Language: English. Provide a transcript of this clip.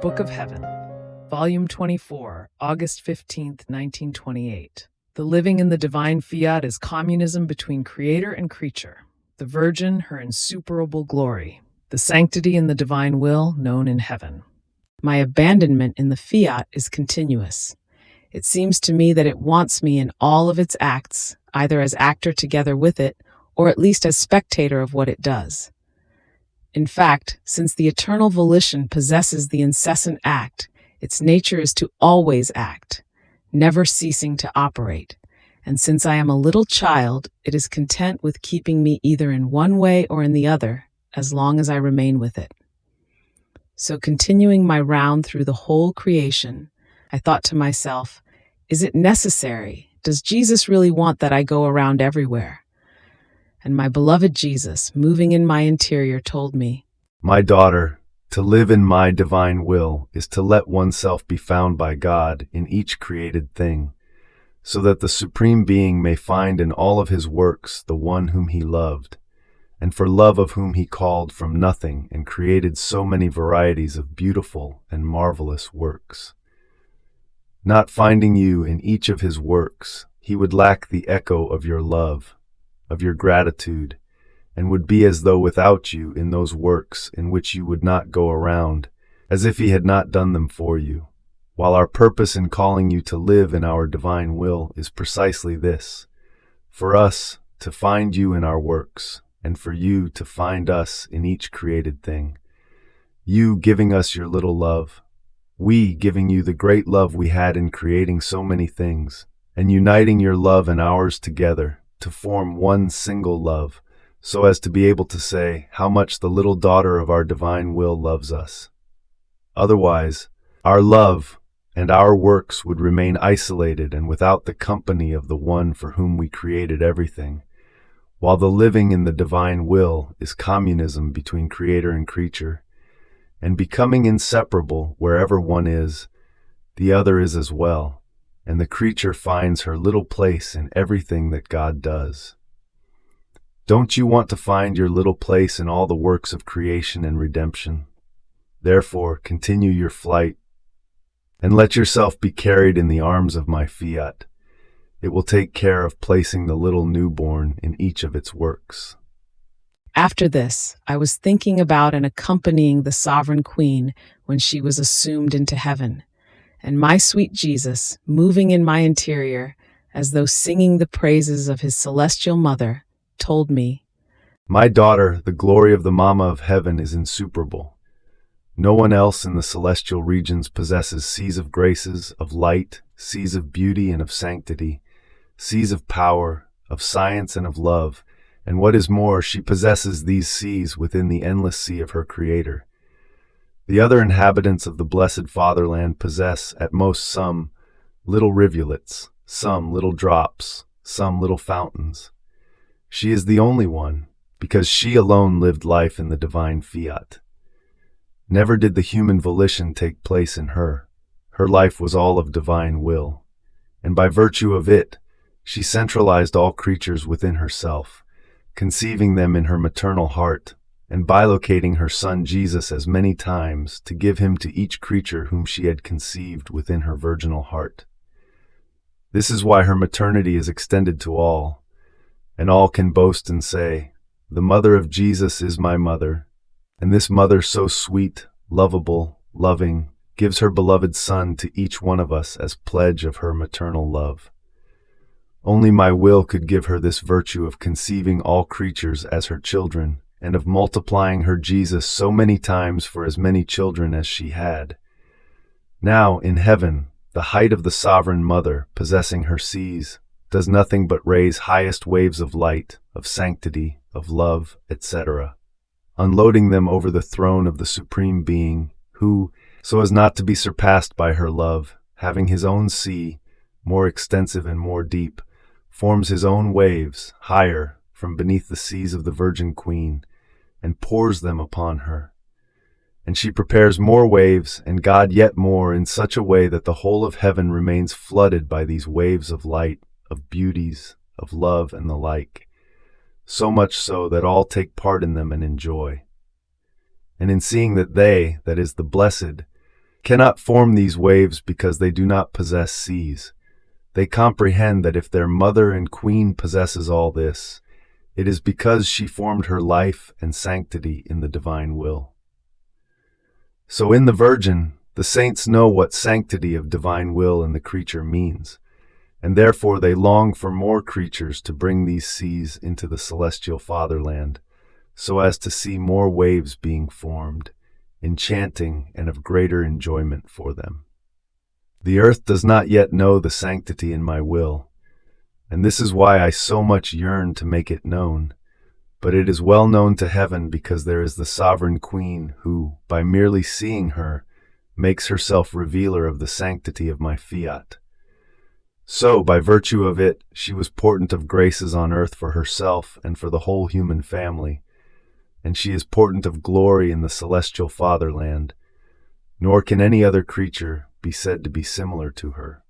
Book of Heaven, Volume 24, August 15th, 1928. The living in the Divine Fiat is communism between creator and creature, the Virgin, her insuperable glory, the sanctity in the divine will known in heaven. My abandonment in the Fiat is continuous. It seems to me that it wants me in all of its acts, either as actor together with it, or at least as spectator of what it does. In fact, since the eternal volition possesses the incessant act, its nature is to always act, never ceasing to operate. And since I am a little child, it is content with keeping me either in one way or in the other, as long as I remain with it. So continuing my round through the whole creation, I thought to myself, is it necessary? Does Jesus really want that I go around everywhere? And my beloved Jesus, moving in my interior, told me, "My daughter, to live in my divine will is to let oneself be found by God in each created thing, so that the Supreme Being may find in all of his works the one whom he loved, and for love of whom he called from nothing and created so many varieties of beautiful and marvelous works. Not finding you in each of his works, he would lack the echo of your love, of your gratitude, and would be as though without you in those works in which you would not go around, as if he had not done them for you, while our purpose in calling you to live in our divine will is precisely this, for us to find you in our works, and for you to find us in each created thing. You giving us your little love, we giving you the great love we had in creating so many things, and uniting your love and ours together, to form one single love, so as to be able to say how much the little daughter of our divine will loves us. Otherwise, our love and our works would remain isolated and without the company of the one for whom we created everything, while the living in the divine will is communism between creator and creature, and becoming inseparable wherever one is, the other is as well, and the creature finds her little place in everything that God does. Don't you want to find your little place in all the works of creation and redemption? Therefore, continue your flight, and let yourself be carried in the arms of my Fiat. It will take care of placing the little newborn in each of its works." After this, I was thinking about and accompanying the Sovereign Queen when she was assumed into heaven, and my sweet Jesus, moving in my interior, as though singing the praises of his celestial mother, told me, "My daughter, the glory of the Mama of Heaven is insuperable. No one else in the celestial regions possesses seas of graces, of light, seas of beauty and of sanctity, seas of power, of science and of love, and what is more, she possesses these seas within the endless sea of her Creator. The other inhabitants of the blessed fatherland possess, at most, some little rivulets, some little drops, some little fountains. She is the only one, because she alone lived life in the divine Fiat. Never did the human volition take place in her. Her life was all of divine will, and by virtue of it, she centralized all creatures within herself, conceiving them in her maternal heart, and bilocating her Son Jesus as many times to give him to each creature whom she had conceived within her virginal heart. This is why her maternity is extended to all, and all can boast and say, 'The mother of Jesus is my mother,' and this mother so sweet, lovable, loving, gives her beloved Son to each one of us as pledge of her maternal love. Only my will could give her this virtue of conceiving all creatures as her children, and of multiplying her Jesus so many times for as many children as she had. Now, in heaven, the height of the Sovereign Mother, possessing her seas, does nothing but raise highest waves of light, of sanctity, of love, etc., unloading them over the throne of the Supreme Being, who, so as not to be surpassed by her love, having his own sea, more extensive and more deep, forms his own waves, higher, from beneath the seas of the Virgin Queen, and pours them upon her. And she prepares more waves, and God yet more, in such a way that the whole of heaven remains flooded by these waves of light, of beauties, of love, and the like, so much so that all take part in them and enjoy. And in seeing that they, that is the blessed, cannot form these waves because they do not possess seas. They comprehend that if their mother and queen possesses all this, it is because she formed her life and sanctity in the divine will. So in the Virgin, the saints know what sanctity of divine will in the creature means, and therefore they long for more creatures to bring these seas into the celestial fatherland, so as to see more waves being formed, enchanting and of greater enjoyment for them. The earth does not yet know the sanctity in my will, and this is why I so much yearn to make it known. But it is well known to heaven because there is the sovereign queen who, by merely seeing her, makes herself revealer of the sanctity of my fiat. So, by virtue of it, she was portent of graces on earth for herself and for the whole human family, and she is portent of glory in the celestial fatherland, nor can any other creature be said to be similar to her.